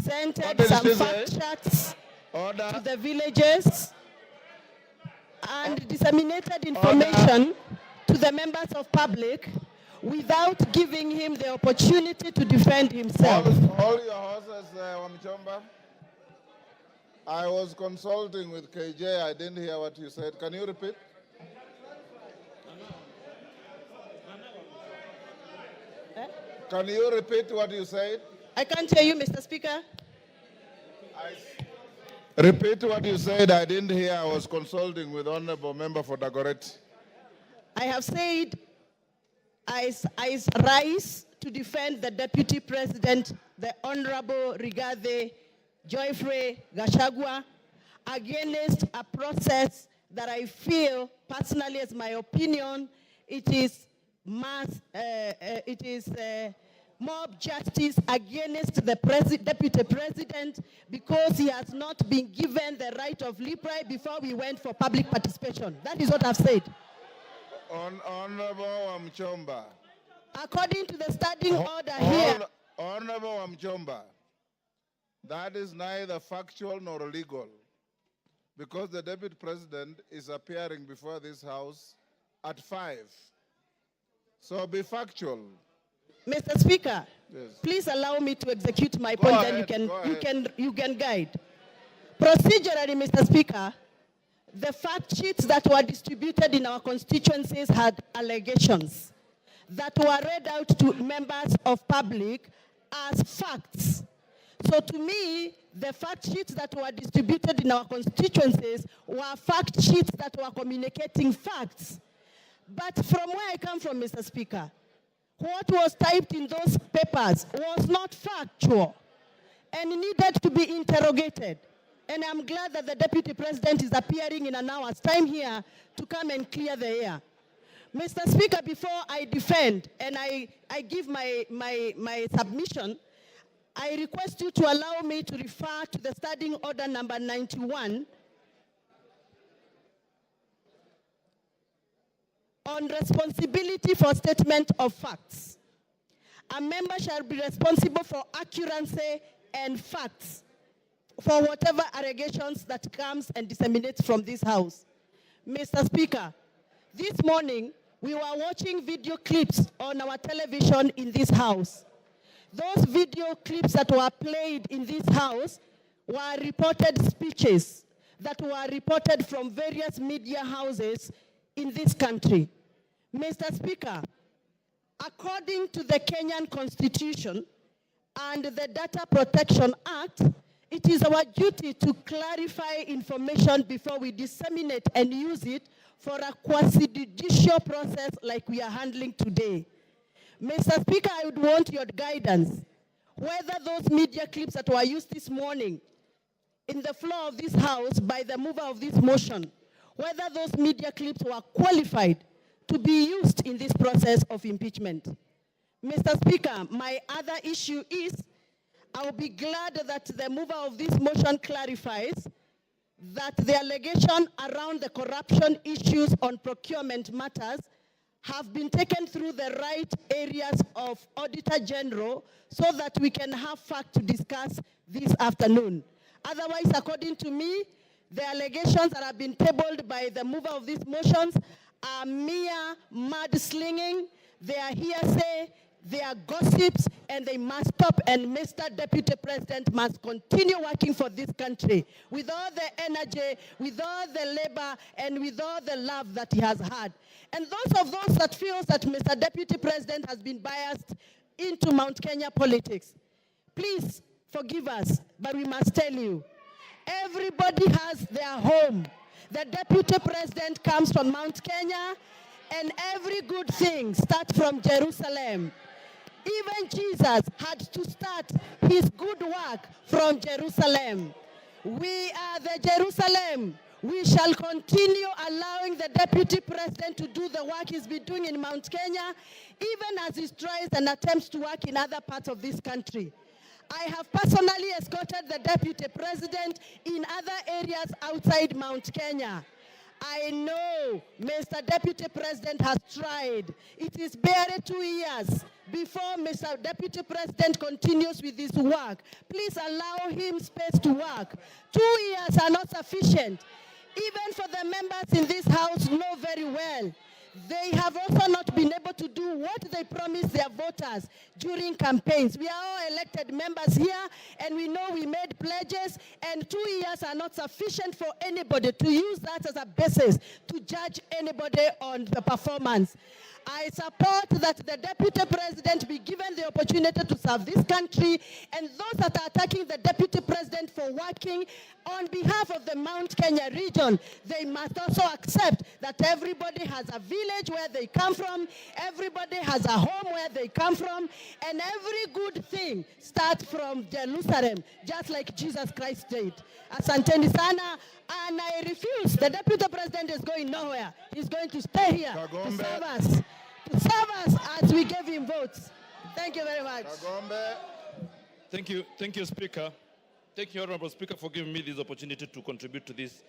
presented some fact checks to the villages and disseminated information to the members of public without giving him the opportunity to defend himself. Hold your horses, Wamuchomba. I was consulting with KJ. I didn't hear what you said. Can you repeat? Can you repeat what you said? I can't hear you, Mr. Speaker. Repeat what you said. I didn't hear. I was consulting with Honorable Member for Dagoretti. I have said I rise to defend the Deputy President, the Honorable Rigathi Gachagua, against a process that I feel, personally, as my opinion, it is mob justice against the Deputy President because he has not been given the right of reply before we went for public participation. That is what I've said. Honorable Wamuchomba. According to the standing order here. Honorable Wamuchomba, that is neither factual nor legal because the Deputy President is appearing before this House at 5. So be factual. Mr. Speaker, yes. Please allow me to execute my point, then you can guide. Procedurally, Mr. Speaker, the fact sheets that were distributed in our constituencies had allegations that were read out to members of public as facts. So to me, the fact sheets that were distributed in our constituencies were fact sheets that were communicating facts. But from where I come from, Mr. Speaker, what was typed in those papers was not factual and needed to be interrogated. And I'm glad that the Deputy President is appearing in an hour's time here to come and clear the air. Mr. Speaker, before I defend and I give my submission, I request you to allow me to refer to the standing order number 91 on responsibility for statement of facts. A member shall be responsible for accuracy and facts for whatever allegations that comes and disseminates from this House. Mr. Speaker, this morning we were watching video clips on our television in this House. Those video clips that were played in this House were reported speeches that were reported from various media houses in this country. Mr. Speaker, according to the Kenyan Constitution and the Data Protection Act, it is our duty to clarify information before we disseminate and use it for a quasi-judicial process like we are handling today. Mr. Speaker, I would want your guidance whether those media clips that were used this morning in the floor of this House by the mover of this motion, whether those media clips were qualified to be used in this process of impeachment. Mr. Speaker, my other issue is I will be glad that the mover of this motion clarifies that the allegation around the corruption issues on procurement matters have been taken through the right areas of Auditor General so that we can have fact to discuss this afternoon. Otherwise, according to me, the allegations that have been tabled by the mover of these motions are mere mudslinging, they are hearsay, they are gossips, and they must stop. And Mr. Deputy President must continue working for this country with all the energy, with all the labor, and with all the love that he has had. And those that feel that Mr. Deputy President has been biased into Mount Kenya politics, please forgive us, but we must tell you, everybody has their home. The Deputy President comes from Mount Kenya, and every good thing starts from Jerusalem. Even Jesus had to start his good work from Jerusalem. We are the Jerusalem. We shall continue allowing the Deputy President to do the work he's been doing in Mount Kenya, even as he tries and attempts to work in other parts of this country. I have personally escorted the Deputy President in other areas outside Mount Kenya. I know Mr. Deputy President has tried. It is barely 2 years before Mr. Deputy President continues with his work. Please allow him space to work. 2 years are not sufficient. Even for the members in this house know very well. They have also not been able to do what they promised their voters during campaigns. We are all elected members here, and we know we made pledges, and 2 years are not sufficient for anybody to use that as a basis to judge anybody on the performance. I support that the Deputy President be given the opportunity to serve this country, and those that are attacking the Deputy President for working on behalf of the Mount Kenya region, they must also accept that everybody has a village where they come from, everybody has a home where they come from, and every good thing starts from Jeusalem, just like Jesus Christ did. Asanteni sana, and I refuse. The Deputy President is going nowhere. He's going to stay here to serve us. To serve us as we gave him votes. Thank you very much. Thank you, Speaker. Thank you, Honorable Speaker, for giving me this opportunity to contribute to this